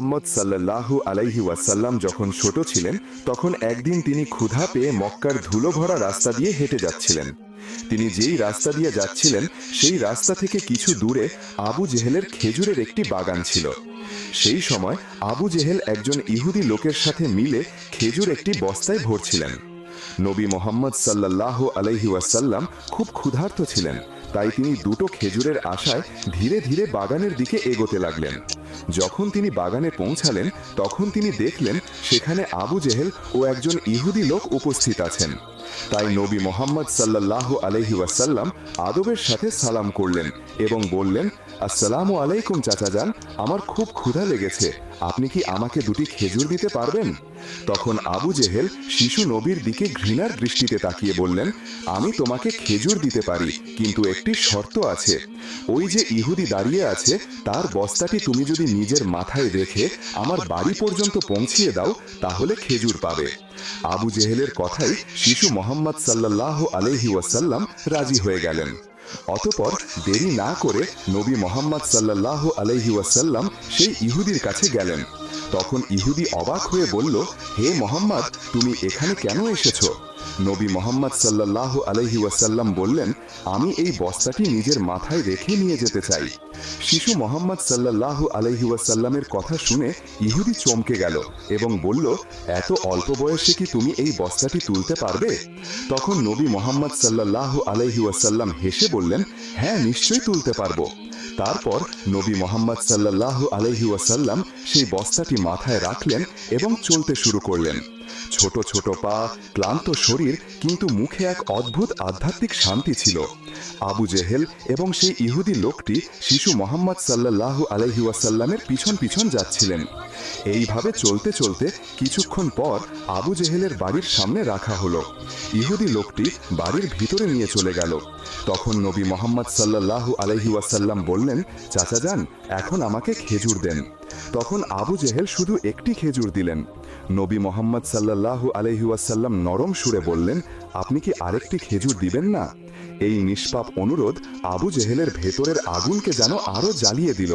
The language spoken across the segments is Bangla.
মুহাম্মদ সাল্লাল্লাহু আলাইহি ওয়াসাল্লাম যখন ছোট ছিলেন তখন একদিন তিনি ক্ষুধা পেয়ে মক্কার ধুলো ভরা রাস্তা দিয়ে হেঁটে যাচ্ছিলেন। তিনি যেই রাস্তা দিয়ে যাচ্ছিলেন সেই রাস্তা থেকে কিছু দূরে আবু জেহেলের খেজুরের একটি বাগান ছিল। সেই সময় আবু জেহেল একজন ইহুদি লোকের সাথে মিলে খেজুর একটি বস্তায় ভরছিলেন। নবী মুহাম্মদ সাল্লাল্লাহু আলাইহি ওয়াসাল্লাম খুব ক্ষুধার্ত ছিলেন, তাই তিনি দুটো খেজুরের আশায় ধীরে ধীরে বাগানের দিকে এগোতে লাগলেন। যখন তিনি বাগানে পৌঁছালেন তখন তিনি দেখলেন সেখানে আবু জেহেল ও একজন ইহুদি লোক উপস্থিত আছেন। তাই নবী মুহাম্মদ সাল্লাল্লাহু আলাইহি ওয়াসাল্লাম আদবের সাথে সালাম করলেন এবং বললেন, আসসালামু আলাইকুম চাচাজান, আমার খুব ক্ষুধা লেগেছে, আপনি কি আমাকে দুটি খেজুর দিতে পারবেন? তখন আবু জেহেল শিশু নবীর দিকে ঘৃণার দৃষ্টিতে তাকিয়ে বললেন, আমি তোমাকে খেজুর দিতে পারি, কিন্তু একটি শর্ত আছে। ওই যে ইহুদি দাঁড়িয়ে আছে তার বস্তাটি তুমি যদি নিজের মাথায় রেখে আমার বাড়ি পর্যন্ত পৌঁছিয়ে দাও তাহলে খেজুর পাবে। আবু জেহেলের কথাই শিশু মুহাম্মদ সাল্লাল্লাহু আলাইহি ওয়াসাল্লাম রাজি হয়ে গেলেন। অতঃপর দেরি না করে নবী মুহাম্মদ সাল্লাল্লাহু আলাইহি ওয়াসাল্লাম সেই ইহুদির কাছে গেলেন। তখন ইহুদি অবাক হয়ে বলল, হে মুহাম্মদ, তুমি এখানে কেন এসেছো? নবী মুহাম্মদ সাল্লাল্লাহু আলাইহি ওয়াসাল্লাম বললেন, আমি এই বস্তাটি নিজের মাথায় রেখে নিয়ে যেতে চাই। শিশু মুহাম্মদ সাল্লাল্লাহু আলাইহি ওয়াসাল্লামের কথা শুনে ইহুদি চমকে গেল এবং বলল, এত অল্প বয়সে কি তুমি এই বস্তাটি তুলতে পারবে? তখন নবী মুহাম্মদ সাল্লাল্লাহু আলাইহি ওয়াসাল্লাম হেসে বললেন, হ্যাঁ, নিশ্চয়ই তুলতে পারবো। তারপর নবী মুহাম্মদ সাল্লাল্লাহু আলাইহি ওয়াসাল্লাম সেই বস্তাটি মাথায় রাখলেন এবং চলতে শুরু করলেন। ছোট ছোট পা, ক্লান্ত শরীর, কিন্তু মুখে এক অদ্ভুত আধ্যাত্মিক শান্তি ছিল। আবু জেহেল এবং সেই ইহুদি লোকটি শিশু মুহাম্মদ সাল্লাল্লাহু আলাইহি ওয়াসাল্লামের পিছন পিছন যাচ্ছিলেন। এইভাবে চলতে চলতে কিছুক্ষণ পর আবু জেহেলের বাড়ির সামনে রাখা হলো। ইহুদি লোকটি বাড়ির ভিতরে নিয়ে চলে গেল। তখন নবী মুহাম্মদ সাল্লাল্লাহু আলাইহি ওয়াসাল্লাম বললেন, চাচাজান, এখন আমাকে খেজুর দেন। তখন আবু জেহেল শুধু একটি খেজুর দিলেন। নবী মুহাম্মদ সাল্লাল্লাহু আলাইহি ওয়াসাল্লাম নরম সুরে বললেন, আপনি কি আরেকটি খেজুর দিবেন না? এই নিষ্পাপ অনুরোধ আবু জেহেলের ভেতরের আগুনকে যেন আরো জ্বালিয়ে দিল।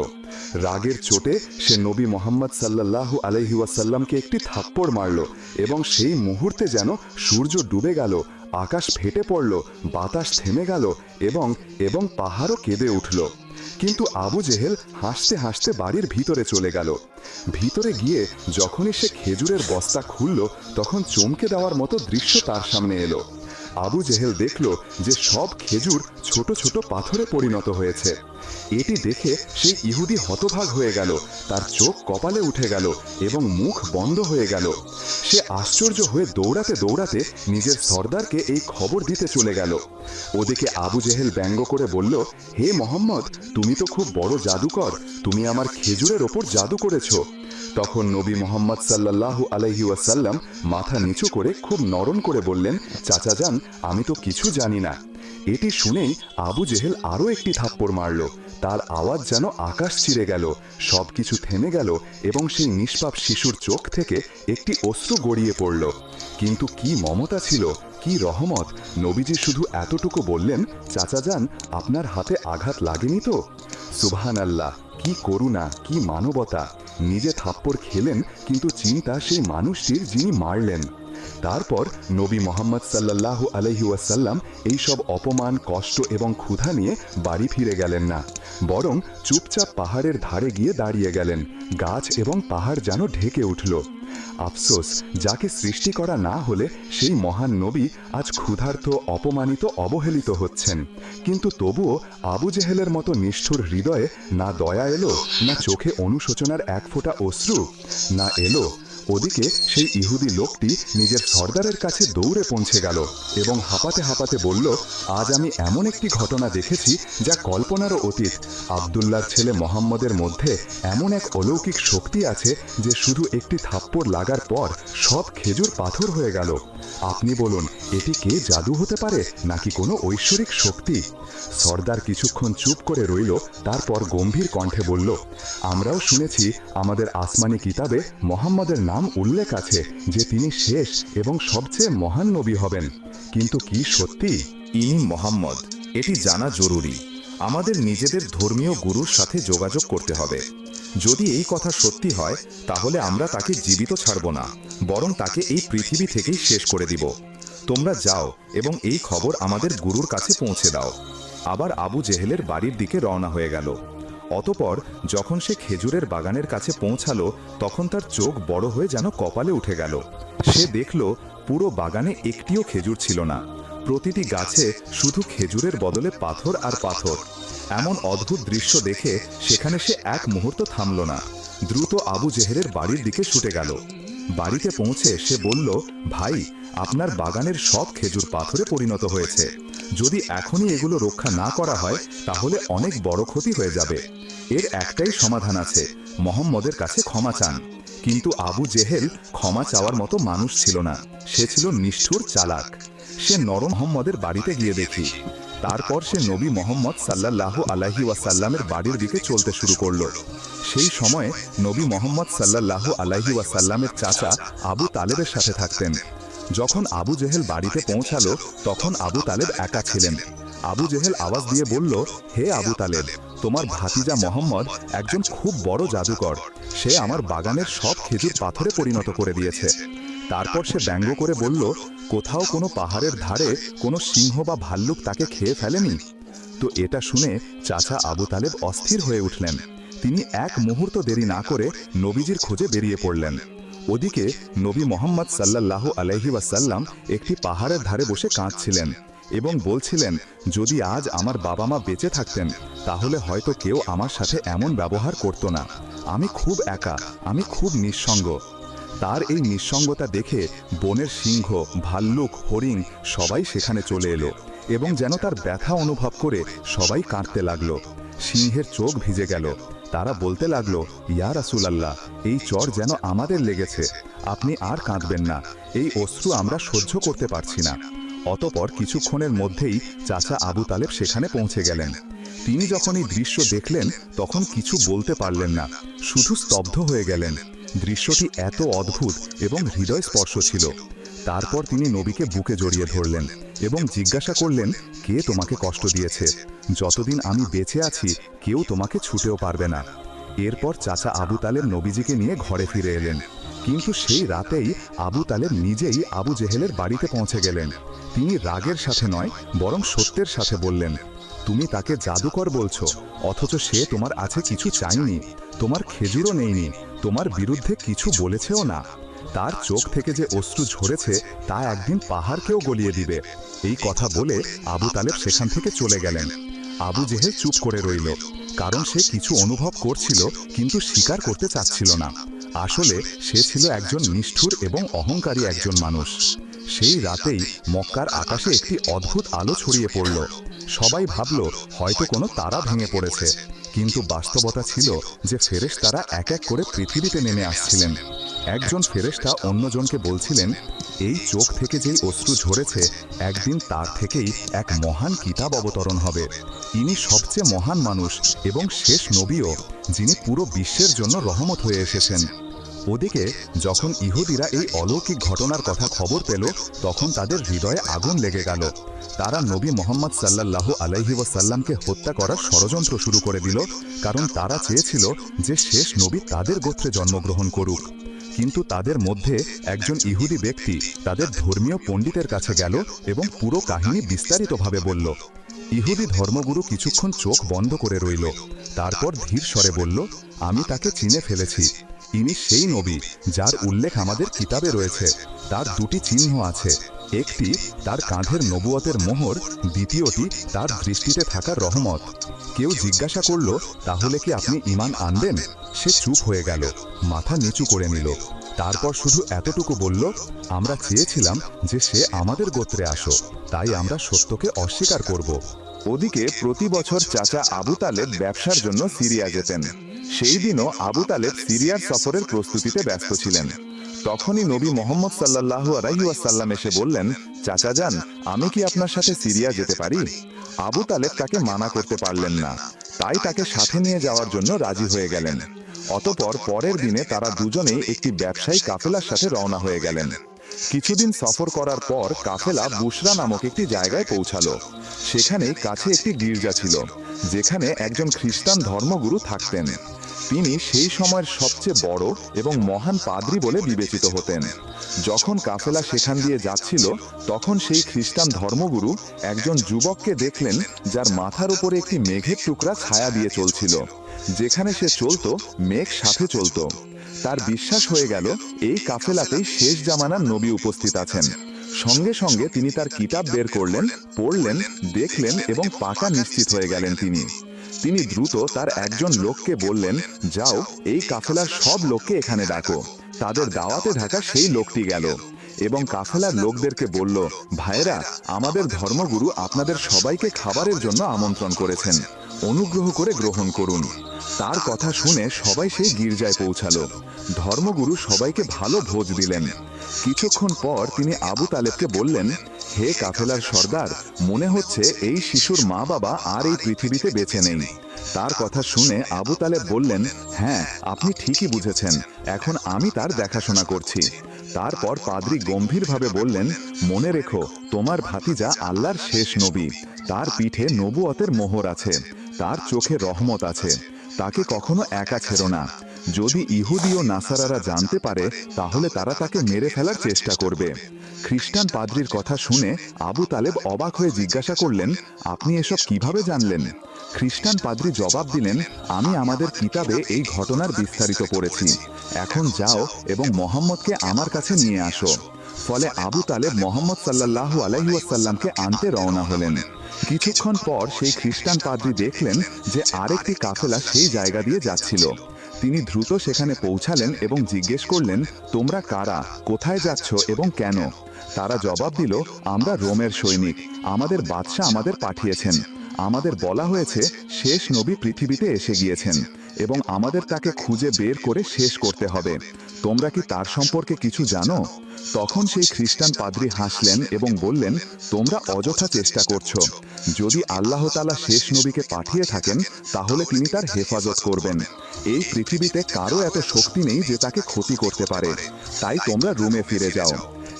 রাগের চোটে সে নবী মুহাম্মদ সাল্লাল্লাহু আলাইহি ওয়াসাল্লামকে একটি থাপ্পড় মারল এবং সেই মুহূর্তে যেন সূর্য ডুবে গেল, আকাশ ফেটে পড়ল, বাতাস থেমে গেল এবং এবং পাহাড়ও কেঁদে উঠল। কিন্তু আবু জেহেল হাসতে হাসতে বাড়ির ভিতরে চলে গেল। ভিতরে গিয়ে যখনই সে খেজুরের বস্তা খুলল তখন চমকে দেওয়ার মতো দৃশ্য তার সামনে এলো। আবু জেহেল দেখল যে সব খেজুর ছোট ছোট পাথরে পরিণত হয়েছে। এটি দেখে সেই ইহুদি হতভাগ হয়ে গেল, তার চোখ কপালে উঠে গেল এবং মুখ বন্ধ হয়ে গেল। সে আশ্চর্য হয়ে দৌড়াতে দৌড়াতে নিজের সর্দারকে এই খবর দিতে চলে গেল। ওদিকে আবু জেহেল ব্যঙ্গ করে বলল, হে মুহাম্মদ, তুমি তো খুব বড় জাদুকর, তুমি আমার খেজুরের ওপর জাদু করেছো। তখন নবী মুহাম্মদ সাল্লাল্লাহু আলাইহি ওয়াসাল্লাম মাথা নিচু করে খুব নরম করে বললেন, চাচাজান, আমি তো কিছু জানি না। এটি শুনেই আবু জেহেল আরো একটি থাপ্পড় মারল। তার আওয়াজ যেন আকাশ চিরে গেল, সবকিছু থেমে গেল এবং সেই নিষ্পাপ শিশুর চোখ থেকে একটি অশ্রু গড়িয়ে পড়ল। কিন্তু কি মমতা ছিল, কি রহমত! নবীজি শুধু এতটুকু বললেন, চাচাজান, আপনার হাতে আঘাত লাগেনি তো? সুবহানাল্লাহ, কি করুণা, কি মানবতা! নিজে থাপ্পড় খেলেন কিন্তু চিন্তা সেই মানুষটির যিনি মারলেন। তারপর নবী মুহাম্মদ সাল্লাল্লাহু আলাইহি ওয়াসাল্লাম এই সব অপমান, কষ্ট এবং ক্ষুধা নিয়ে বাড়ি ফিরে গেলেন না, বরং চুপচাপ পাহাড়ের ধারে গিয়ে দাঁড়িয়ে গেলেন। গাছ এবং পাহাড় যেন ঢেকে উঠল। আফসোস, যাকে সৃষ্টি করা না হলে সেই মহান নবী আজ ক্ষুধার্ত, অপমানিত, অবহেলিত হচ্ছেন। কিন্তু তবুও আবু জেহেলের মতো নিষ্ঠুর হৃদয়ে না দয়া এলো, না চোখে অনুশোচনার এক ফোঁটা অশ্রু না এলো। ওদিকে সেই ইহুদি লোকটি নিজের সর্দারের কাছে দৌড়ে পৌঁছে গেল এবং হাঁপাতে হাঁপাতে বলল, আজ আমি এমন একটি ঘটনা দেখেছি যা কল্পনারও অতীত। আব্দুল্লাহর ছেলে মুহাম্মদের মধ্যে এমন এক অলৌকিক শক্তি আছে যে শুধু একটি থাপ্পড় লাগার পর সব খেজুর পাথর হয়ে গেল। আপনি বলুন, এটি কে জাদু হতে পারে নাকি কোনো ঐশ্বরিক শক্তি? সর্দার কিছুক্ষণ চুপ করে রইল, তারপর গম্ভীর কণ্ঠে বলল, আমরাও শুনেছি আমাদের আসমানি কিতাবে মুহাম্মদের নাম উল্লেখ আছে যে তিনি শেষ এবং সবচেয়ে মহান নবী হবেন। কিন্তু কি সত্যি ইনি মুহাম্মদ, এটি জানা জরুরি। আমাদের নিজেদের ধর্মীয় গুরুর সাথে যোগাযোগ করতে হবে। যদি এই কথা সত্যি হয় তাহলে আমরা তাকে জীবিত ছাড়ব না, বরং তাকে এই পৃথিবী থেকেই শেষ করে দিব। তোমরা যাও এবং এই খবর আমাদের গুরুর কাছে পৌঁছে দাও। আবার আবু জেহেলের বাড়ির দিকে রওনা হয়ে গেল। অতঃপর যখন সে খেজুরের বাগানের কাছে পৌঁছালো তখন তার চোখ বড় হয়ে যেন কপালে উঠে গেল। সে দেখল পুরো বাগানে একটিও খেজুর ছিল না। প্রতিটি গাছে শুধু খেজুরের বদলে পাথর আর পাথর। এমন অদ্ভুত দৃশ্য দেখে সেখানে সে এক মুহূর্ত থামল না। দ্রুত আবু জেহেলের বাড়ির দিকে ছুটে গেল। বাড়িতে পৌঁছে সে বলল, ভাই, আপনার বাগানের সব খেজুর পাথরে পরিণত হয়েছে। যদি এখনই এগুলো রক্ষা না করা হয় তাহলে অনেক বড় ক্ষতি হয়ে যাবে। এর একটাই সমাধান আছে, মোহাম্মদের কাছে ক্ষমা চান। কিন্তু আবু জেহেল ক্ষমা চাওয়ার মতো মানুষ ছিল না। সে ছিল নিষ্ঠুর, চালাক। সে নরম মোহাম্মদের বাড়িতে গিয়ে দেখি। তারপর সে নবী মোহাম্মদ সাল্লাল্লাহু আলাইহি ওয়াসাল্লামের বাড়ির দিকে চলতে শুরু করলো। সেই সময়ে নবী মোহাম্মদ সাল্লাল্লাহু আলাইহি ওয়াসাল্লামের চাচা আবু তালেবের সাথে থাকতেন। যখন আবু জেহেল বাড়িতে পৌঁছালো তখন আবু তালেব একা ছিলেন। আবু জেহেল আওয়াজ দিয়ে বলল, হে আবু তালেব, তোমার ভাতিজা মোহাম্মদ একজন খুব বড় জাদুকর। সে আমার বাগানের সব খেজুর পাথরে পরিণত করে দিয়েছে। তারপর সে ব্যঙ্গ করে বলল, কোথাও কোনো পাহাড়ের ধারে কোনো সিংহ বা ভাল্লুক তাকে খেয়ে ফেলেনি? তো এটা শুনে চাচা আবু তালেব অস্থির হয়ে উঠলেন। তিনি এক মুহূর্ত দেরি না করে নবীজির খোঁজে বেরিয়ে পড়লেন। ওদিকে নবী মোহাম্মদ সাল্লাল্লাহু আলাইহি ওয়াসাল্লাম একটি পাহাড়ের ধারে বসে কাঁদছিলেন এবং বলছিলেন, যদি আজ আমার বাবা মা বেঁচে থাকতেন তাহলে হয়তো কেউ আমার সাথে এমন ব্যবহার করত না। আমি খুব একা, আমি খুব নিঃসঙ্গ। তার এই নিঃসঙ্গতা দেখে বনের সিংহ, ভাল্লুক, হরিণ সবাই সেখানে চলে এলো এবং যেন তার ব্যথা অনুভব করে সবাই কাঁদতে লাগলো। সিংহের চোখ ভিজে গেল। তারা বলতে লাগলো, ইয়া রাসূলুল্লাহ, এই চর যেন আমাদের লেগেছে। আপনি আর কাঁদবেন না, এই অশ্রু আমরা সহ্য করতে পারছি না। অতঃপর কিছুক্ষণের মধ্যেই চাচা আবু তালেব সেখানে পৌঁছে গেলেন। তিনি যখন এই দৃশ্য দেখলেন তখন কিছু বলতে পারলেন না, শুধু স্তব্ধ হয়ে গেলেন। দৃশ্যটি এত অদ্ভুত এবং হৃদয়স্পর্শ ছিল। তারপর তিনি নবীকে বুকে জড়িয়ে ধরলেন এবং জিজ্ঞাসা করলেন, কে তোমাকে কষ্ট দিয়েছে? যতদিন আমি বেঁচে আছি কেউ তোমাকে ছুটেও পারবে না। এরপর চাচা আবু তালেব নবীজিকে নিয়ে ঘরে ফিরে এলেন। কিন্তু সেই রাতেই আবু তালেব নিজেই আবু জেহেলের বাড়িতে পৌঁছে গেলেন। তিনি রাগের সাথে নয় বরং সত্যের সাথে বললেন, তুমি তাকে জাদুকর বলছো, অথচ সে তোমার আছে কিছু চাইনি, তোমার খেজুরও নেইনি, তোমার বিরুদ্ধে কিছু বলেছেও না। তার চোখ থেকে যে অশ্রু ঝরেছে তা একদিন পাহাড়কেও গলিয়ে দিবে। এই কথা বলে আবু তালেব সেখান থেকে চলে গেলেন। আবু জেহেল চুপ করে রইল, কারণ সে কিছু অনুভব করছিল কিন্তু স্বীকার করতে চাচ্ছিল না। আসলে সে ছিল একজন নিষ্ঠুর এবং অহংকারী একজন মানুষ। সেই রাতেই মক্কার আকাশে একটি অদ্ভুত আলো ছড়িয়ে পড়ল। সবাই ভাবল হয়তো কোনো তারা ভেঙে পড়েছে, কিন্তু বাস্তবতা ছিল যে ফেরেশতারা এক এক করে পৃথিবীতে নেমে আসছিলেন। একজন ফেরেশতা অন্যজনকে বলছিলেন, এই চোখ থেকে যেই অশ্রু ঝরেছে একদিন তার থেকেই এক মহান কিতাব অবতরণ হবে। ইনি সবচেয়ে মহান মানুষ এবং শেষ নবীও, যিনি পুরো বিশ্বের জন্য রহমত হয়ে এসেছেন। ওদিকে যখন ইহুদিরা এই অলৌকিক ঘটনার কথা খবর পেল তখন তাদের হৃদয়ে আগুন লেগে গেল। তারা নবী মোহাম্মদ সাল্লাল্লাহু আলাইহি ওয়াসাল্লামকে হত্যা করার ষড়যন্ত্র শুরু করে দিল, কারণ তারা চেয়েছিল যে শেষ নবী তাদের গোত্রে জন্মগ্রহণ করুক। কিন্তু তাদের মধ্যে একজন ইহুদি ব্যক্তি তাদের ধর্মীয় পণ্ডিতের কাছে গেল এবং পুরো কাহিনী বিস্তারিতভাবে বলল। ইহুদি ধর্মগুরু কিছুক্ষণ চোখ বন্ধ করে রইল, তারপর ধীর স্বরে বলল, আমি তাকে চিনে ফেলেছি। ইনি সেই নবী যার উল্লেখ আমাদের কিতাবে রয়েছে। তার দুটি চিহ্ন আছে, একটি তার কাঁধের নবুয়তের মোহর, দ্বিতীয়টি তার দৃষ্টিতে থাকা রহমত। কেউ জিজ্ঞাসা করল, তাহলে কি আপনি ঈমান আনবেন? সে চুপ হয়ে গেল, মাথা নিচু করে নিল। তারপর শুধু এতটুকু বলল, আমরা চেয়েছিলাম যে সে আমাদের গোত্রে আসো, তাই আমরা সত্যকে অস্বীকার করব। ওদিকে প্রতি বছর চাচা আবু তালেব ব্যবসার জন্য সিরিয়া যেতেন। সেই দিনও আবু তালেব সিরিয়ার সফরের প্রস্তুতিতে ব্যস্ত ছিলেন। তখনই নবী মোহাম্মদ সাল্লাল্লাহু আলাইহি ওয়াসাল্লাম এসে বললেন, চাচা যান, আমি কি আপনার সাথে সিরিয়া যেতে পারি? আবু তালেব তাকে মানা করতে পারলেন না, তাই তাকে সাথে নিয়ে যাওয়ার জন্য রাজি হয়ে গেলেন। অতঃপর পরের দিনে তারা দুজনেই একটি ব্যবসায়ী কাফেলার সাথে রওনা হয়ে গেলেন। কিছুদিন সফর করার পর কাফেলা বুশরা নামক একটি জায়গায় পৌঁছালো। সেখানে কাছে একটি গির্জা ছিল, যেখানে একজন খ্রিস্টান ধর্মগুরু থাকতেন। তিনি সেই সময়ের সবচেয়ে বড় এবং মহান পাদ্রী বলে বিবেচিত হতেন। যখন কাফেলা সেখান দিয়ে যাচ্ছিল, তখন সেই খ্রিস্টান ধর্মগুরু একজন যুবককে দেখলেন, যার মাথার উপরে একটি মেঘের টুকরা ছায়া দিয়ে চলছিল। যেখানে সে চলত, মেঘ সাথে চলত। তার বিশ্বাস হয়ে গেল এই কাফেলাতেই শেষ জামানার নবী উপস্থিত আছেন। সঙ্গে সঙ্গে তিনি তার কিতাব বের করলেন, পড়লেন, দেখলেন এবং পাকা নিশ্চিত হয়ে গেলেন তিনি দ্রুত তার একজন লোককে বললেন, যাও, এই কাফেলার সব লোককে এখানে ডাকো। তাদের দাওয়াতে ঢাকা সেই লোকটি গেল এবং কাফেলার লোকদেরকে বলল, ভাইরা, আমাদের ধর্মগুরু আপনাদের সবাইকে খাবারের জন্য আমন্ত্রণ করেছেন, অনুগ্রহ করে গ্রহণ করুন। তার কথা শুনে সবাই সেই গির্জায় পৌঁছালো। ধর্মগুরু সবাইকে ভালো ভোজ দিলেন। কিছুক্ষণ পর তিনি আবু তালেবকে বললেন, হে কাফেলার সর্দার, মনে হচ্ছে এই শিশুর মা বাবা আর এই পৃথিবীতে বেঁচে নেই। তার কথা শুনে আবু তালেব বললেন, হ্যাঁ, আপনি ঠিকই বুঝেছেন, এখন আমি তার দেখাশোনা করছি। তারপর পাদ্রী গম্ভীরভাবে বললেন, মনে রেখো, তোমার ভাতিজা আল্লাহর শেষ নবী। তার পিঠে নবুয়তের মোহর আছে, তার চোখে রহমত আছে। তাকে কখনো একা ছেড়ো না। যদি ইহুদি ও নাসারারা জানতে পারে, তাহলে তারা তাকে মেরে ফেলার চেষ্টা করবে। খ্রিস্টান পাদ্রীর কথা শুনে আবু তালেব অবাক হয়ে জিজ্ঞাসা করলেন, আপনি এসব কিভাবে জানলেন? খ্রিস্টান পাদ্রী জবাব দিলেন, আমি আমাদের কিতাবে এই ঘটনার বিস্তারিত পড়েছি। এখন যাও এবং মোহাম্মদকে আমার কাছে নিয়ে আসো। ফলে আবু তালেব মোহাম্মদ সাল্লাল্লাহু আলাইহি ওয়াসাল্লামকে আনতে রওনা হলেন। কিছুক্ষণ পর সেই খ্রিস্টান পাদ্রী দেখলেন যে আরেকটি কাফেলা সেই জায়গা দিয়ে যাচ্ছিল। তিনি দ্রুত সেখানে পৌঁছালেন এবং জিজ্ঞেস করলেন, তোমরা কারা, কোথায় যাচ্ছ এবং কেন? তারা জবাব দিল, আমরা রোমের সৈনিক, আমাদের বাদশাহ আমাদের পাঠিয়েছেন। আমাদের বলা হয়েছে শেষ নবী পৃথিবীতে এসে গিয়েছেন এবং আমাদের তাকে খুঁজে বের করে শেষ করতে হবে। তোমরা কি তার সম্পর্কে কিছু জানো? তখন সেই খ্রিস্টান পাদ্রী হাসলেন এবং বললেন, তোমরা অযথা চেষ্টা করছো। যদি আল্লাহ তাআলা শেষ নবীকে পাঠিয়ে থাকেন, তাহলে তিনি তার হেফাজত করবেন। এই পৃথিবীতে কারো এত শক্তি নেই যে তাকে ক্ষতি করতে পারে। তাই তোমরা রোমে ফিরে যাও।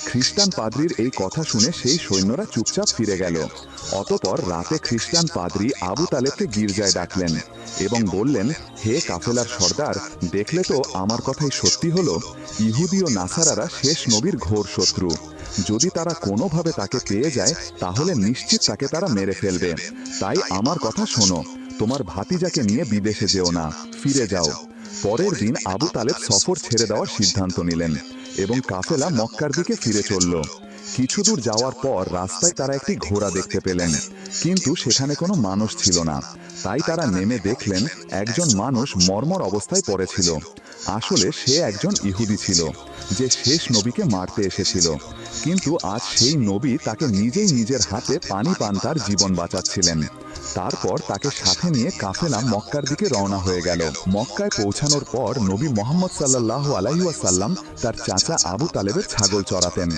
খ্রিস্টান পাদ্রীর এই কথা শুনে সেই সৈন্যরা চুপচাপ ফিরে গেল। অতঃপর রাতে খ্রিস্টান পাদ্রী আবু তালেবকে গির্জায় ডাকলেন এবং বললেন, হে কাফেলার সর্দার, দেখলে তো আমার কথাই সত্যি হলো। ইহুদি ও নাসারারা শেষ নবীর ঘোর শত্রু। যদি তারা কোনোভাবে তাকে পেয়ে যায়, তাহলে নিশ্চিত তাকে তারা মেরে ফেলবে। তাই আমার কথা শোনো, তোমার ভাতিজাকে নিয়ে বিদেশে যেও না, ফিরে যাও। পরের দিন আবু তালেব সফর ছেড়ে দেওয়ার সিদ্ধান্ত নিলেন এবং কাফেলা মক্কার দিকে ফিরে চলল। কিছু দূর যাওয়ার পর রাস্তায় তারা একটি ঘোড়া দেখতে পেলেন, কিন্তু সেখানে কোনো মানুষ ছিল না। তাই তারা নেমে দেখলেন একজন মানুষ মর্মর অবস্থায় পড়েছিল। আসলে সে একজন ইহুদি ছিল, যে শেষ নবীকে মারতে এসেছিল। কিন্তু আজ সেই নবী তাকে নিজেই নিজের হাতে পানি পান তার জীবন বাঁচাচ্ছিলেন। তারপর তাকে সাথে নিয়ে কাফেলা মক্কার দিকে রওনা হয়ে গেল। মক্কায় পৌঁছানোর পর নবী মুহাম্মদ সাল্লাল্লাহু আলাইহি ওয়াসাল্লাম তার চাচা আবু তালেবের ছাগল চরাতেন।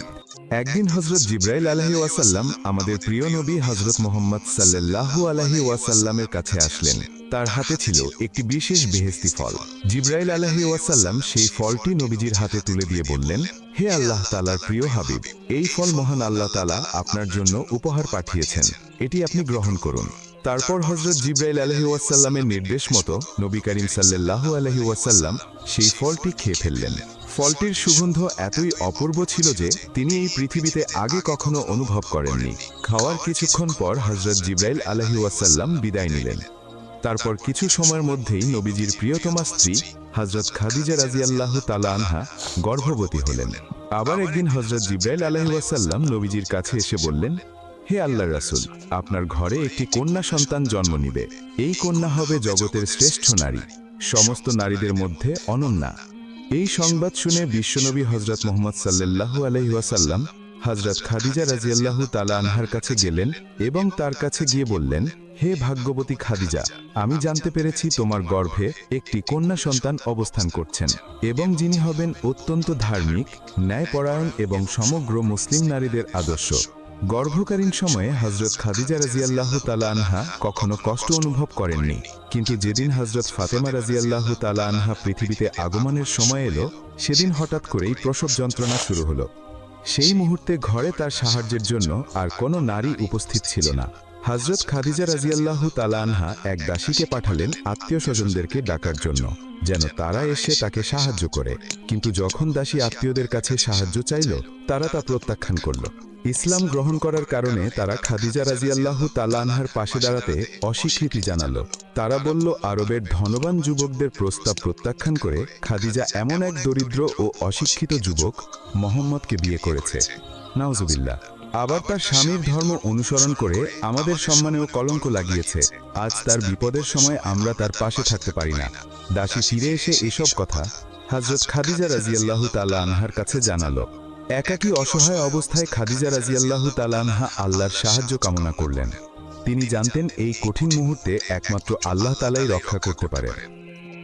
একদিন হযরত জিবরাইল আলাইহি ওয়াসাল্লাম আমাদের প্রিয় নবী হযরত মুহাম্মদ সাল্লাল্লাহু আলাইহি ওয়াসাল্লামের কাছে আসলেন। তার হাতে ছিল একটি বিশেষ বেহেশতি ফল। জিবরাইল আলাইহি ওয়াসাল্লাম সেই ফলটি নবীজির হাতে তুলে দিয়ে বললেন, হে আল্লাহ তাআলার প্রিয় হাবিব, এই ফল মহান আল্লাহ তাআলা আপনার জন্য উপহার পাঠিয়েছেন, এটি আপনি গ্রহণ করুন। তারপর হযরত জিবরাইল আলাইহি ওয়াসাল্লামের নির্দেশ মতো নবী করিম সাল্লাল্লাহু আলাইহি ওয়াসাল্লাম সেই ফলটি খেয়ে ফেললেন। ফলটির সুগন্ধ এতই অপূর্ব ছিল যে তিনি এই পৃথিবীতে আগে কখনো অনুভব করেননি। খাওয়ার কিছুক্ষণ পর হযরত জিবরাইল আলাইহি ওয়াসাল্লাম বিদায় নিলেন। তারপর কিছু সময়ের মধ্যেই নবীজির প্রিয়তমা স্ত্রী হযরত খাদিজা রাদিয়াল্লাহু তাআলা আনহা গর্ভবতী হলেন। আবার একদিন হযরত জিবরাইল আলাইহি ওয়াসাল্লাম নবীজির কাছে এসে বললেন, হে আল্লাহর রাসূল, আপনার ঘরে একটি কন্যা সন্তান জন্ম নিবে। এই কন্যা হবে জগতের শ্রেষ্ঠ নারী, সমস্ত নারীদের মধ্যে অনন্যা। এই সংবাদ শুনে বিশ্বনবী হযরত মুহাম্মদ সাল্লাল্লাহু আলাইহি ওয়াসাল্লাম হযরত খাদিজা রাদিয়াল্লাহু তাআলা আনহার কাছে গেলেন এবং তার কাছে গিয়ে বললেন, হে ভাগ্যবতী খাদিজা, আমি জানতে পেরেছি তোমার গর্ভে একটি কন্যা সন্তান অবস্থান করছেন এবং যিনি হবেন অত্যন্ত ধার্মিক, ন্যায়পরায়ণ এবং সমগ্র মুসলিম নারীদের আদর্শ। গর্ভকালীন সময়ে হযরত খাদিজা রাদিয়াল্লাহু তাআলা আনহা কখনো কষ্ট অনুভব করেননি, কিন্তু যেদিন হযরত ফাতেমা রাদিয়াল্লাহু তাআলা আনহা পৃথিবীতে আগমনের সময় এলো, সেদিন হঠাৎ করেই প্রসব যন্ত্রণা শুরু হলো। সেই মুহূর্তে ঘরে তার সাহায্যের জন্য আর কোনো নারী উপস্থিত ছিল না। হযরত খাদিজা রাদিয়াল্লাহু তাআলা আনহা এক দাসীকে পাঠালেন আত্মীয় স্বজনদেরকে ডাকার জন্য, যেন তারা এসে তাকে সাহায্য করে। কিন্তু যখন দাসী আত্মীয়দের কাছে সাহায্য চাইল, তারা তা প্রত্যাখ্যান করল। ইসলাম গ্রহণ করার কারণে তারা খাদিজা রাদিয়াল্লাহু তাআলা আনহার পাশে দাঁড়াতে অস্বীকৃতি জানালো। তারা বলল, আরবের ধনবান যুবকদের প্রস্তাব প্রত্যাখ্যান করে খাদিজা এমন এক দরিদ্র ও অশিক্ষিত যুবক মুহাম্মদকে বিয়ে করেছে। নাউজুবিল্লাহ। আবার তার স্বামীর ধর্ম অনুসরণ করে আমাদের সম্মানেও কলঙ্ক লাগিয়েছে। আজ তার বিপদের সময় আমরা তার পাশে থাকতে পারি না। দাসী ফিরে এসে এসব কথা হযরত খাদিজা রাদিয়াল্লাহু তাআলা আনহার কাছে জানালো। একাকী অসহায় অবস্থায় খাদিজা রাদিয়াল্লাহু তাআলা আনহা আল্লাহর সাহায্য কামনা করলেন। তিনি জানতেন এই কঠিন মুহূর্তে একমাত্র আল্লাহ তাআলাই রক্ষা করতে পারে।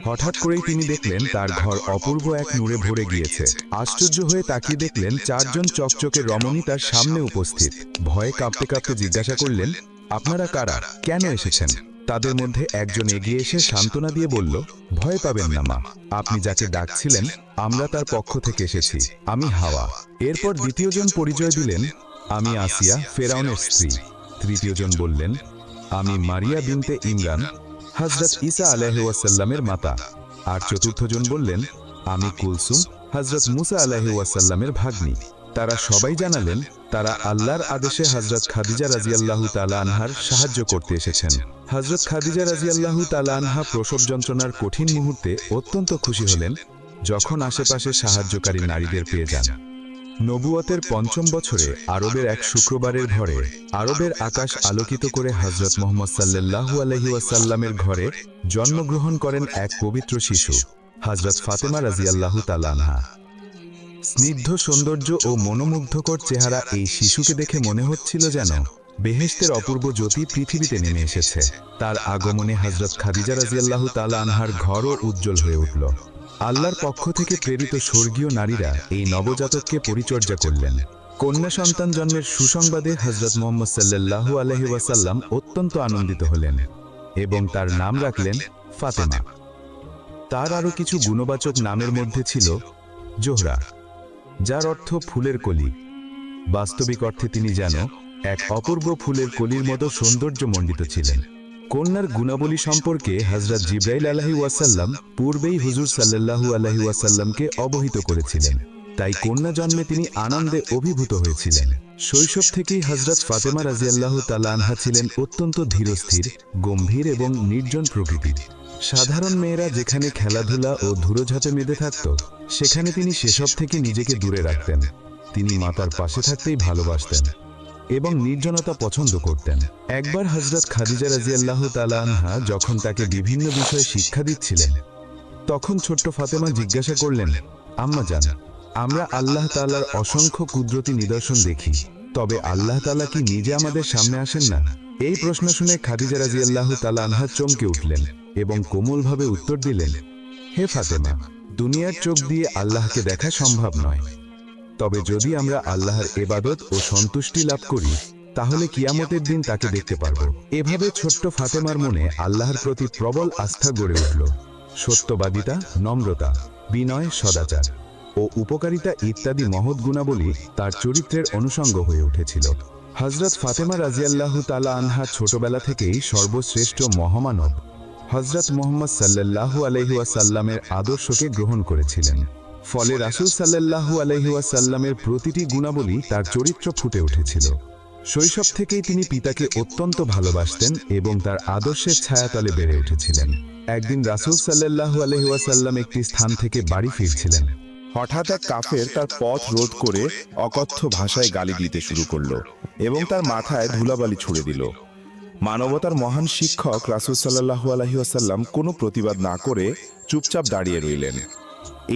হঠাৎ করেই তিনি দেখলেন তার ঘর অপূর্ব এক নূরে ভরে গিয়েছে। আশ্চর্য হয়ে তাকিয়ে দেখলেন চারজন চকচকে রমণী তার সামনে উপস্থিত। ভয়ে কাঁপতে কাঁপতে জিজ্ঞাসা করলেন, আপনারা কারা, কেন এসেছেন? তাদের মধ্যে একজন এগিয়ে এসে সান্ত্বনা দিয়ে বলল, ভয় পাবেন না মা, আপনি যাকে ডাকছিলেন আমরা তার পক্ষ থেকে এসেছি, আমি হাওয়া। এরপর দ্বিতীয়জন পরিচয় দিলেন, আমি আসিয়া, ফেরাউনের স্ত্রী। তৃতীয়জন বললেন, আমি মারিয়া বিনতে ইমরান, হযরত ঈসা আলাইহিস সালামের মাতা। আর চতুর্থজন বললেন, আমি কুলসুম, হযরত মুসা আলাইহিস সালামের ভাগ্নী। তারা সবাই জানালেন তারা আল্লাহর আদেশে হযরত খাদিজা রাদিয়াল্লাহু তাআলা আনহার সাহায্য করতে এসেছেন। হযরত খাদিজা রাদিয়াল্লাহু তাআলা আনহা প্রসব যন্ত্রণার কঠিন মুহূর্তে অত্যন্ত খুশি হলেন যখন আশেপাশে সাহায্যকারী নারীদের পেয়ে যান। নবুয়তের ৫ম বছরে আরবের এক শুক্রবারের ভোরে আরবের আকাশ আলোকিত করে হযরত মুহাম্মদ সাল্লাল্লাহু আলাইহি ওয়াসাল্লামের ঘরে জন্মগ্রহণ করেন এক পবিত্র শিশু, হযরত ফাতেমা রাদিয়াল্লাহু তাআলা আনহা। স্নিগ্ধ সৌন্দর্য ও মনোমুগ্ধকর চেহারা এই শিশুকে দেখে মনে হচ্ছিল যেন বেহেশতের অপূর্ব জ্যোতি পৃথিবীতে নেমে এসেছে। তার আগমনে হযরত খাদিজা রাদিয়াল্লাহু তাআলা আনহার ঘরও উজ্জ্বল হয়ে উঠল। আল্লাহর পক্ষ থেকে প্রেরিত স্বর্গীয় নারীরা এই নবজাতককে পরিচর্যা করলেন। কন্যা সন্তান জন্মের সুসংবাদে হযরত মুহাম্মদ সাল্লাল্লাহু আলাইহি ওয়াসাল্লাম অত্যন্ত আনন্দিত হলেন এবং তার নাম রাখলেন ফাতেমা। তার আরও কিছু গুণবাচক নামের মধ্যে ছিল জোহরা, যার অর্থ ফুলের কলি। বাস্তবিক অর্থে তিনি যেন এক অপূর্ব ফুলের কলির মতো সৌন্দর্যমণ্ডিত ছিলেন। কন্যার গুণাবলী সম্পর্কে হযরত জিবরাইল আলাইহিস ওয়াসাল্লাম পূর্বেই হুজুর সাল্লাল্লাহু আলাইহি ওয়াসাল্লামকে অবহিত করেছিলেন, তাই কন্যা জন্মে তিনি আনন্দে অভিভূত হয়েছিলেন। শৈশব থেকেই হযরত ফাতেমা রাদিয়াল্লাহু তাআলা আনহা ছিলেন অত্যন্ত ধীরস্থির, গম্ভীর এবং নির্জন প্রকৃতির। সাধারণ মেয়েরা যেখানে খেলাধুলা ও ধুলোঝাঁপে মেতে থাকত, সেখানে তিনি সেসব থেকে নিজেকে দূরে রাখতেন। তিনি মাতার পাশে থাকতেই ভালোবাসতেন এবং নির্জনতা পছন্দ করতেন। একবার হযরত খাদিজা রাদিয়াল্লাহু তাআলা আনহা যখন তাকে বিভিন্ন বিষয়ে শিক্ষা দিচ্ছিলেন, তখন ছোট্ট ফাতেমা জিজ্ঞাসা করলেন, আম্মা জান, আমরা আল্লাহ তাআলার অসংখ্য কুদরতি নিদর্শন দেখি, তবে আল্লাহ তাআলা কি নিজে আমাদের সামনে আসেন না? এই প্রশ্ন শুনে খাদিজা রাদিয়াল্লাহু তাআলা আনহা চমকে উঠলেন এবং কোমলভাবে উত্তর দিলেন, হে ফাতেমা, দুনিয়ার চোখ দিয়ে আল্লাহকে দেখা সম্ভব নয়, তবে যদি আমরা আল্লাহর ইবাদত ও সন্তুষ্টি লাভ করি তাহলে কিয়ামতের দিন তাকে দেখতে পারব। এভাবে ছোট্ট ফাতেমার মনে আল্লাহর প্রতি প্রবল আস্থা গড়ে উঠল। সত্যবাদিতা, নম্রতা, বিনয়, সদাচার ও উপকারিতা ইত্যাদি মহৎ গুণাবলী তার চরিত্রের অনুষঙ্গ হয়ে উঠেছিল। হযরত ফাতেমা রাদিয়াল্লাহু তাআলা আনহা ছোটবেলা থেকেই সর্বশ্রেষ্ঠ মহামানব হযরত মুহাম্মদ সাল্লাল্লাহু আলাইহি ওয়াসাল্লামের আদর্শকে গ্রহণ করেছিলেন। ফলে রাসূল সাল্লাল্লাহু আলাইহি ওয়াসাল্লামের প্রতিটি গুণাবলী তার চরিত্র ফুটে উঠেছিল। শৈশব থেকেই তিনি পিতাকে অত্যন্ত ভালোবাসতেন এবং তার আদর্শের ছায়াতলে বেড়ে উঠেছিলেন। একদিন রাসূল সাল্লাল্লাহু আলাইহি ওয়াসাল্লাম একটি স্থান থেকে বাড়ি ফিরছিলেন। হঠাৎ এক কাফের তার পথ রোধ করে অকথ্য ভাষায় গালি দিতে শুরু করলো এবং তার মাথায় ধুলাবালি ছুড়ে দিল। মানবতার মহান শিক্ষক রাসূল সাল্লাল্লাহু আলাইহি ওয়াসাল্লাম কোনো প্রতিবাদ না করে চুপচাপ দাঁড়িয়ে রইলেন।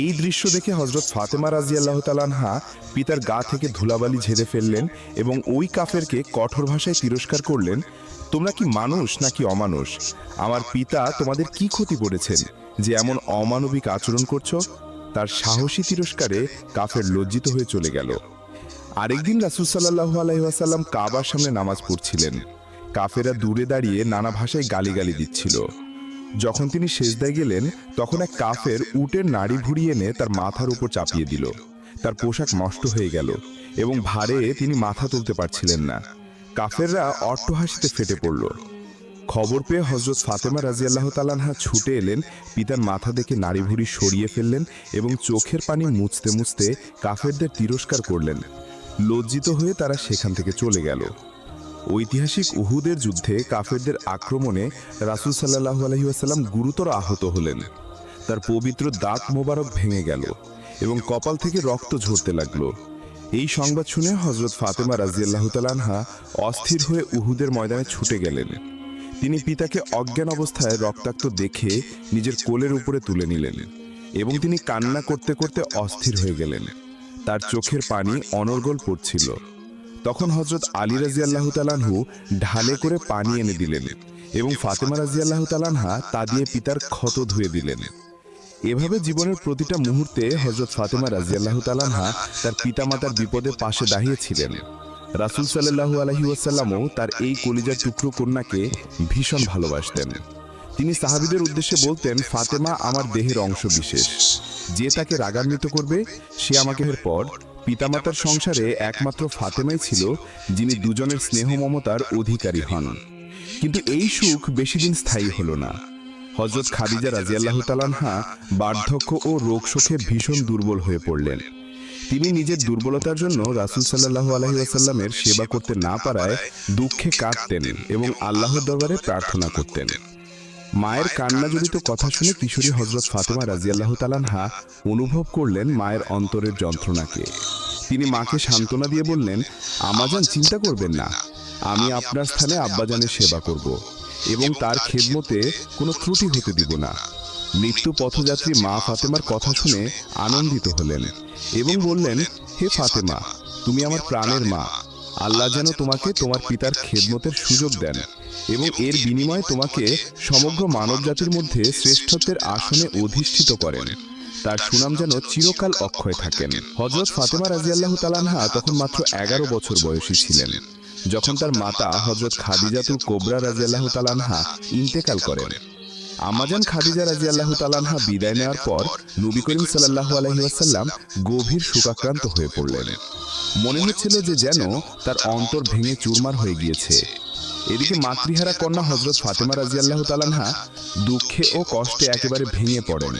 এই দৃশ্য দেখে হযরত ফাতেমা রাদিয়াল্লাহু তাআলা আনহা পিতার গা থেকে ধুলাবালি ঝেড়ে ফেললেন এবং ওই কাফেরকে কঠোর ভাষায় তিরস্কার করলেন, তোমরা কি মানুষ নাকি অমানুষ? আমার পিতা তোমাদের কি ক্ষতি করেছেন যে এমন অমানবিক আচরণ করছো? তার সাহসী তিরস্কারে কাফের লজ্জিত হয়ে চলে গেল। আরেকদিন রাসূল সাল্লাল্লাহু আলাইহি ওয়াসাল্লাম কাবার সামনে নামাজ পড়ছিলেন। কাফেররা দূরে দাঁড়িয়ে নানা ভাষায় গালিগালি দিচ্ছিল। যখন তিনি সেজদায় গেলেন, তখন এক কাফের উটের নাড়ি ভুড়িয়ে এনে তার মাথার উপর চাপিয়ে দিল। তার পোশাক নষ্ট হয়ে গেল এবং ভারে তিনি মাথা তুলতে পারছিলেন না। কাফেররা অট্টহাসিতে ফেটে পড়ল। খবর পেয়ে হযরত ফাতেমা রাদিয়াল্লাহু তাআলা আনহা ছুটে এলেন, পিতার মাথা দেখে নাড়ি ভুড়ি সরিয়ে ফেললেন এবং চোখের পানি মুছতে মুছতে কাফেরদের তিরস্কার করলেন। লজ্জিত হয়ে তারা সেখান থেকে চলে গেল। ঐতিহাসিক উহুদের যুদ্ধে কাফেরদের আক্রমণে রাসূল সাল্লাল্লাহু আলাইহি ওয়াসাল্লাম গুরুতর আহত হলেন। তার পবিত্র দাঁত মোবারক ভেঙে গেল এবং কপাল থেকে রক্ত ঝরতে লাগলো। এই সংবাদ শুনে হযরত ফাতেমা রাদিয়াল্লাহু তাআলা আনহা অস্থির হয়ে উহুদের ময়দানে ছুটে গেলেন। তিনি পিতাকে অজ্ঞান অবস্থায় রক্তাক্ত দেখে নিজের কোলের উপরে তুলে নিলেন এবং তিনি কান্না করতে করতে অস্থির হয়ে গেলেন। তার চোখের পানি অনর্গল পড়ছিল। তখন হযরত আলী রাদিয়াল্লাহু তাআলা আনহু ঢালে করে পানি এনে দিলেন এবং ফাতেমা রাদিয়াল্লাহু তাআলা আনহা তা দিয়ে পিতার ক্ষত ধুয়ে দিলেন। এভাবে জীবনের প্রতিটা মুহূর্তে হযরত ফাতেমা রাদিয়াল্লাহু তাআলা আনহা তার পিতামাতার বিপদে পাশে দাঁড়িয়েছিলেন। রাসূল সাল্লাল্লাহু আলাইহি ওয়াসাল্লামও তার এই কলিজার টুকরো কন্যাকে ভীষণ ভালোবাসতেন। তিনি সাহাবীদের উদ্দেশ্যে বলতেন, ফাতেমা আমার দেহের অংশ বিশেষ। যে তাকে রাগান্বিত করবে সে আমাকে এর পর পিতামাতার সংসারে একমাত্র ফাতেমাই ছিল যিনি দুজনের স্নেহ মমতার অধিকারী হন। কিন্তু এই সুখ বেশি দিন স্থায়ী হলো না। হযরত খাদিজা রাদিয়াল্লাহু তাআলা আনহা বার্ধক্য ও রোগ শোকে ভীষণ দুর্বল হয়ে পড়লেন। তিনি নিজের দুর্বলতার জন্য রাসূল সাল্লাল্লাহু আলাইহি ওয়াসাল্লামের সেবা করতে না পারায় দুঃখে কাঁদতেন এবং আল্লাহর দরবারে প্রার্থনা করতেন। মায়ের কান্নাজড়িত কথা শুনে কিশোরী হযরত ফাতেমা রাদিয়াল্লাহু তাআলা আনহা অনুভব করলেন মায়ের অন্তরের যন্ত্রণাকে। তিনি মাকে সান্ত্বনা দিয়ে বললেন, আম্মাজান চিন্তা করবেন না, আমি আপনার স্থানে আব্বাজানের সেবা করব এবং তার খেদমতে কোনো ত্রুটি হতে দিব না। মৃত্যু পথযাত্রী মা ফাতেমার কথা শুনে আনন্দিত হলেন এবং বললেন, হে ফাতেমা, তুমি আমার প্রাণের মা। আল্লাহ যেন তোমাকে তোমার পিতার খেদমতের সুযোগ দেন এবং এর বিনিময়ে তোমাকে সমগ্র মানবজাতির মধ্যে শ্রেষ্ঠত্বের আসনে অধিষ্ঠিত করেন। তার সুনাম যেন চিরকাল অক্ষয় থাকেন। হযরত ফাতেমা রাদিয়াল্লাহু তাআলা আনহা তখন মাত্র 11 বছর বয়সী ছিলেন যখন তার মাতা হযরত খাদিজাতুল কুবরা রাদিয়াল্লাহু তাআলা আনহা ইন্তেকাল করেন। আম্মাজান খাদিজা রাদিয়াল্লাহু তাআলা আনহা বিদায় নেওয়ার পর নবী করিম সাল্লাল্লাহু আলাইহি ওয়াসাল্লাম গভীর শোকাক্রান্ত হয়ে পড়লেন। মনে হচ্ছিল যে যেন তার অন্তর ভেঙে চুরমার হয়ে গিয়েছে। এদিকে মাতৃহারা কন্যা হযরত ফাতেমা রাদিয়াল্লাহু তাআলা আনহা দুঃখে ও কষ্টে একেবারে ভেঙে পড়েন,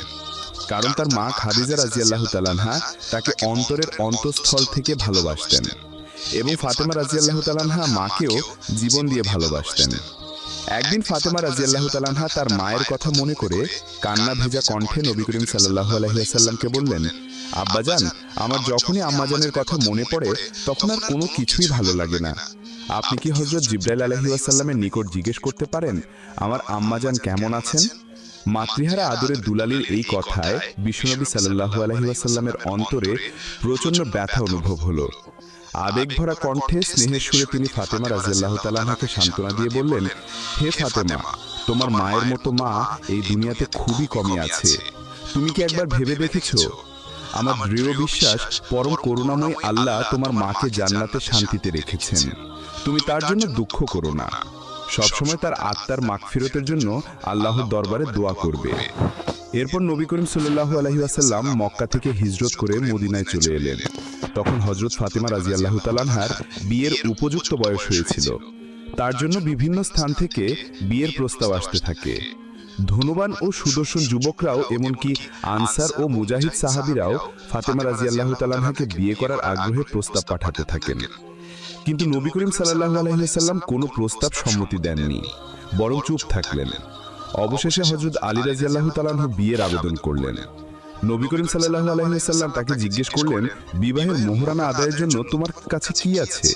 কারণ তার মা খাদিজা রাদিয়াল্লাহু তাআলা আনহা তাকে অন্তরের অন্তঃস্থল থেকে ভালোবাসতেন এবং ফাতেমা রাদিয়াল্লাহু তাআলা আনহা মাকেও জীবন দিয়ে ভালোবাসতেন। একদিন ফাতেমা রাদিয়াল্লাহু তাআলা আনহা তার মায়ের কথা মনে করে কান্না ভেজা কণ্ঠে নবী করিম সাল্লাল্লাহু আলাইহি ওয়াসাল্লামকে বললেন, আব্বাজান, আমার যখনই আম্মাজানের কথা মনে পড়ে তখন আর কোনো কিছুই ভালো লাগে না। আপনি কি হযরত জিবরাইল আলাইহিস সালামের নিকট জিজ্ঞেস করতে পারেন আমার আম্মাজান কেমন আছেন? মাতৃহারা আদরের দুলালির এই কথায় বিশ্বনবী সাল্লাল্লাহু আলাইহি ওয়াসাল্লামের অন্তরে প্রচন্ড ব্যথা অনুভব হলো। আবেগভরা কণ্ঠে স্নেহের সুরে তিনি ফাতেমা রাদিয়াল্লাহু তাআলা আনহাকে সান্ত্বনা দিয়ে বললেন, হে ফাতেমা, তোমার মায়ের মতো মা এই দুনিয়াতে খুবই কমই আছে। তুমি কি একবার ভেবে দেখেছো? আমার দৃঢ় বিশ্বাস পরম করুণাময় আল্লাহ তোমার মাকে জান্নাতে শান্তিতে রেখেছেন। তুমি তার জন্য দুঃখ করো না, সবসময় তার আত্মার মাগফিরতের জন্য আল্লাহর দরবারে দোয়া করবে। এরপর নবী করিম সাল্লাল্লাহু আলাইহি ওয়াসাল্লাম মক্কা থেকে হিজরত করে মদিনায় চলে এলেন। তখন হযরত ফাতেমা রাদিয়াল্লাহু তাআলা আনহার বিয়ের উপযুক্ত বয়স হয়েছিল। তার জন্য বিভিন্ন স্থান থেকে বিয়ের প্রস্তাব আসতে থাকে। ধনবান ও সুদর্শন যুবকরাও এমনকি আনসার ও মুজাহিদ সাহাবীরাও ফাতেমা রাদিয়াল্লাহু তাআলা আনহাকে বিয়ে করার আগ্রহে প্রস্তাব পাঠাতে থাকেন। কিন্তু নবী করিম সাল্লাল্লাহু আলাইহি ওয়াসাল্লাম কোনো প্রস্তাব সম্মতি দেননি, বরং চুপ থাকলেন। অবশেষে হযরত আলী রাদিয়াল্লাহু তাআলা আনহু বিয়ের আবেদন করলেন। নবী করিম সাল্লাল্লাহু আলাইহি ওয়াসাল্লাম তাকে জিজ্ঞেস করলেন, বিবাহের মোহরানা আদায়ের জন্য তোমার কাছে কি আছে?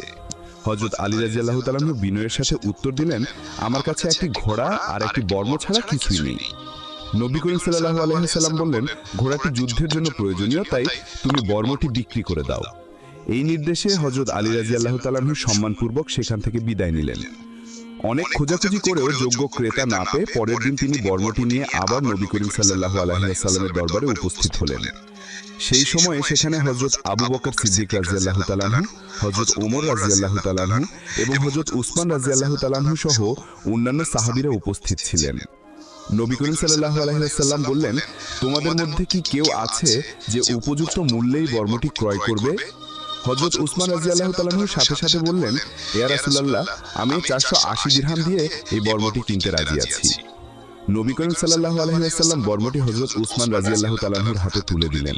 হযরত আলী রাদিয়াল্লাহু তাআলা আনহু বিনয়ের সাথে উত্তর দিলেন, আমার কাছে একটি ঘোড়া আর একটি বর্ম ছাড়া কিছুই নেই। নবী করিম সাল্লাল্লাহু আলাইহি ওয়াসাল্লাম বললেন, ঘোড়াটি যুদ্ধের জন্য প্রয়োজনীয়, তাই তুমি বর্মটি বিক্রি করে দাও। এই নির্দেশে হযরত আলী রাদিয়াল্লাহু তাআলা আনহু সম্মানপূর্বক সেখান থেকে বিদায় নিলেন। অনেক খোঁজাখুঁজি করেও যোগ্য ক্রেতা না পেয়ে পরের দিন তিনি বর্মটি নিয়ে আবার নবী করিম সাল্লাল্লাহু আলাইহি ওয়াসাল্লামের দরবারে উপস্থিত হলেন। সেই সময়ে সেখানে হযরত আবু বকর সিদ্দিক রাদিয়াল্লাহু তাআলা আনহু, হযরত ওমর রাদিয়াল্লাহু তাআলা আনহু এবং হযরত উসমান রাদিয়াল্লাহু তাআলা আনহু সহ অন্যান্য সাহাবীরা উপস্থিত ছিলেন। নবী করিম সাল্লাল্লাহু আলাইহি ওয়াসাল্লাম বললেন, তোমাদের মধ্যে কি কেউ আছে যে উপযুক্ত মূল্যেই বর্মটি ক্রয় করবে? হযরত উসমান রাদিয়াল্লাহু তাআলা আনহু সাথে সাথে বললেন, ইয়া রাসূলুল্লাহ, আমি 480 দিরহাম দিয়ে এই বর্মটি কিনতে রাজি আছি। নবী করিম সাল্লাল্লাহু আলাইহি ওয়াসাল্লাম বর্মটি হযরত উসমান রাদিয়াল্লাহু তাআলা আনহুর হাতে তুলে দিলেন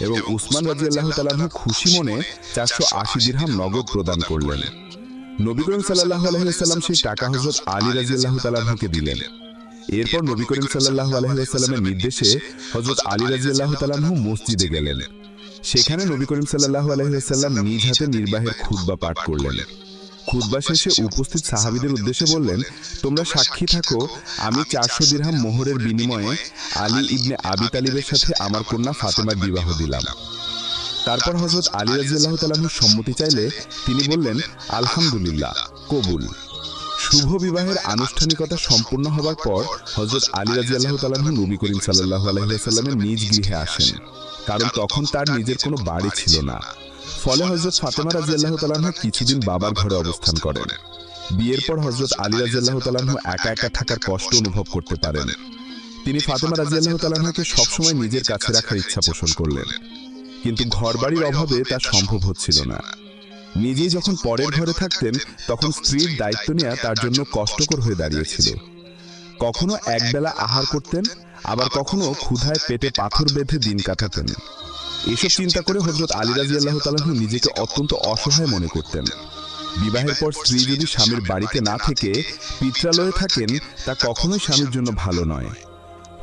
এবং উসমান রাদিয়াল্লাহু তাআলা আনহু খুশি মনে 480 দিরহাম নগদ প্রদান করলেন। নবী করিম সাল্লাল্লাহু আলাইহি ওয়াসাল্লাম সেই টাকা হযরত আলী রাদিয়াল্লাহু তাআলা আনহুকে দিলেন। এরপর নবী করিম সাল্লাল্লাহু আলাইহি ওয়াসাল্লামের নির্দেশে হযরত আলী রাদিয়াল্লাহু তাআলা আনহু মসজিদে গেলেন। সেখানে নবী করিম সাল্লাল্লাহু আলাইহি ওয়াসাল্লাম নিজ হাতে নির্বাহের খুতবা পাঠ করলেন। খুতবা শেষে উপস্থিত সাহাবীদের উদ্দেশ্যে বললেন, তোমরা সাক্ষী থাকো, আমি 400 দিরহাম মোহরের বিনিময়ে আলী ইবনে আবি তালিবের সাথে আমার কন্যা ফাতেমার বিবাহ দিলাম। তারপর হযরত আলী রাদিয়াল্লাহু তাআলা আনহু সম্মতি চাইলে তিনি বললেন, আলহামদুলিল্লাহ, কবুল। শুভ বিবাহের আনুষ্ঠানিকতা সম্পূর্ণ হবার পর হযরত আলী রাদিয়াল্লাহু তাআলা আনহু নবী করিম সাল্লাল্লাহু আলাইহি ওয়াসাল্লামের নিজ গৃহে আসেন, কারণ তখন তার নিজের কোনো বাড়ি ছিল না। ফলে হযরত ফাতেমা রাদিয়াল্লাহু তাআলা আনহা কিছুদিন বাবার ঘরে অবস্থান করেন। বিয়ের পর হযরত আলী রাদিয়াল্লাহু তাআলা আনহু একা একা থাকার কষ্ট অনুভব করতে পারেন। তিনি ফাতেমা রাদিয়াল্লাহু তাআলা আনহাকে সবসময় নিজের কাছে রাখার ইচ্ছা পোষণ করলেন, কিন্তু ঘরবাড়ির অভাবে তা সম্ভব হচ্ছিল না। নিজেই যখন পরের ঘরে থাকতেন তখন স্ত্রীর দায়িত্ব নেওয়া তার জন্য কষ্টকর হয়ে দাঁড়িয়েছিল। কখনো একবেলা আহার করতেন, আবার কখনো ক্ষুধায় পেটে পাথর বেঁধে দিন কাটাতেন। এসব চিন্তা করে হযরত আলী রাদিয়াল্লাহু তাআলা আনহু নিজেকে অত্যন্ত অসহায় মনে করতেন। বিবাহের পর স্ত্রী যদি স্বামীর বাড়িতে না থেকে পিত্রালয়ে থাকেন, তা কখনোই স্বামীর জন্য ভালো নয়।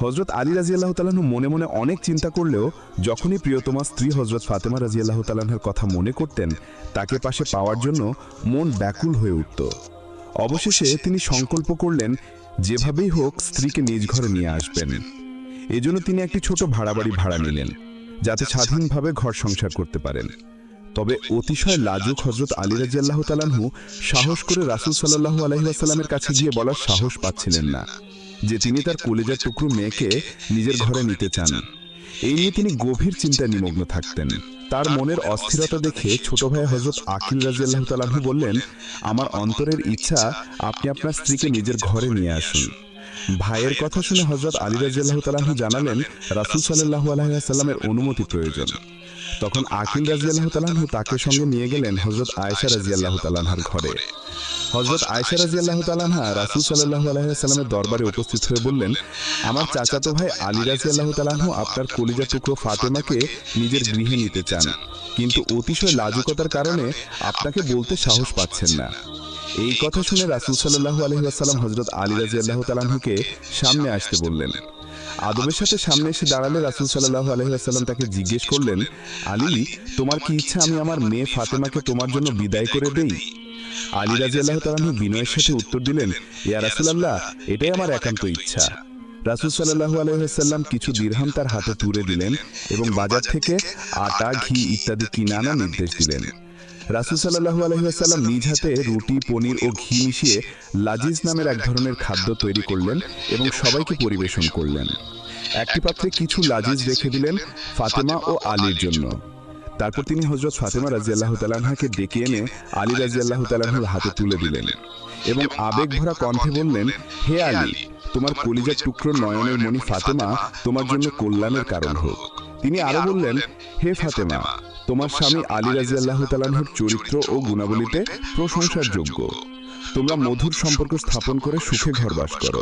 হযরত আলী রাদিয়াল্লাহু তাআলা আনহু মনে মনে অনেক চিন্তা করলেও যখনই প্রিয়তমা স্ত্রী হযরত ফাতেমা রাদিয়াল্লাহু তাআলা আনহার কথা মনে করতেন, তাকে পাশে পাওয়ার জন্য মন ব্যাকুল হয়ে উঠত। অবশেষে তিনি সংকল্প করলেন, যেভাবেই হোক স্ত্রীকে নিজ ঘরে নিয়ে আসবেন। এজন্য তিনি একটি ছোট ভাড়াবাড়ি ভাড়া নিলেন, যাতে স্বাধীনভাবে ঘর সংসার করতে পারেন। তবে অতিশয় লাজুক হযরত আলী রাদিয়াল্লাহু তাআলা আনহু সাহস করে রাসূল সাল্লাল্লাহু আলাইহি ওয়াসাল্লামের কাছে গিয়ে বলার সাহস পাচ্ছিলেন না যে তিনি তার কলিজার টুকরো মেয়েকে নিজের ঘরে নিতে চান। এই নিয়ে তিনি গভীর চিন্তায় নিমগ্ন থাকতেন। তার মনের অস্থিরতা দেখে ছোট ভাই হযরত আকিল রাদিয়াল্লাহু তাআলা আনহু বললেন, আমার অন্তরের ইচ্ছা আপনি আপনার স্ত্রীকে নিজের ঘরে নিয়ে আসুন। ভাইয়ের কথা শুনে হযরত আলী রাদিয়াল্লাহু তাআলা আনহু জানালেন, রাসূল সাল্লাল্লাহু আলাইহি ওয়াসাল্লামের অনুমতি প্রয়োজন। তখন আকিল রাদিয়াল্লাহু তাআলা আনহু তাকে সঙ্গে নিয়ে গেলেন হযরত আয়েশা রাদিয়াল্লাহু তাআলা আনহার ঘরে। হযরত আয়েশা রাদিয়াল্লাহু তাআলা আনহা রাসূল সাল্লাল্লাহু আলাইহি ওয়াসাল্লামের দরবারে উপস্থিত হয়ে বললেন, আমার চাচাতো ভাই আলী রাদিয়াল্লাহু তাআলা আনহু আপনার কলিজার টুকরো ফাতেমাকে নিজের গৃহে নিতে চান, কিন্তু অতিশয় লাজুকতার কারণে আপনাকে বলতে সাহস পাচ্ছেন না। এই কথা শুনে রাসূল সাল্লাল্লাহু আলাইহি ওয়াসাল্লাম হযরত আলী রাদিয়াল্লাহু তাআলা আনহুকে সামনে আসতে বললেন। আদবের সাথে সামনে এসে দাঁড়ালে রাসূল সাল্লাল্লাহু আলাইহি ওয়াসাল্লাম তাকে জিজ্ঞেস করলেন, আলী, তোমার কি ইচ্ছা আমি আমার মেয়ে ফাতেমাকে তোমার জন্য বিদায় করে দেই? আলী রাদিয়াল্লাহু তাআলা আনহু বিনয়ের সাথে উত্তর দিলেন, ইয়া রাসূলুল্লাহ, এটাই আমার একান্ত ইচ্ছা। রাসূল সাল্লাল্লাহু আলাইহি ওয়াসাল্লাম কিছু দিরহাম তার হাতে তুলে দিলেন এবং বাজার থেকে আটা, ঘি ইত্যাদি কিনে আনার নির্দেশ দিলেন। রাসূল সাল্লাল্লাহু আলাইহি ওয়াসাল্লাম নিজ হাতে রুটি, পনির ও ঘি মিশিয়ে লাজিজ নামের এক ধরনের খাদ্য তৈরি করলেন এবং সবাইকে পরিবেশন করলেন। একটি পাত্রে কিছু লাজিজ রেখে দিলেন ফাতেমা ও আলীর জন্য। তারপর তিনি হযরত ফাতেমা রাদিয়াল্লাহু তাআলা আনহাকে ডেকে এনে আলী রাদিয়াল্লাহু তাআলা আনহুর হাতে তুলে দিলেন এবং আবেগ ভরা কণ্ঠে বললেন, হে আলী, তোমার কলিজার টুকরো নয়নের মণি ফাতেমা তোমার জন্য কল্যাণের কারণ হোক। তিনি আরো বললেন, হে ফাতেমা, তোমার স্বামী আলী রাদিয়াল্লাহু তাআলা আনহুর চরিত্র ও গুণাবলীতে প্রশংসার যোগ্য। তোমরা মধুর সম্পর্ক স্থাপন করে সুখে ঘর বাস করো।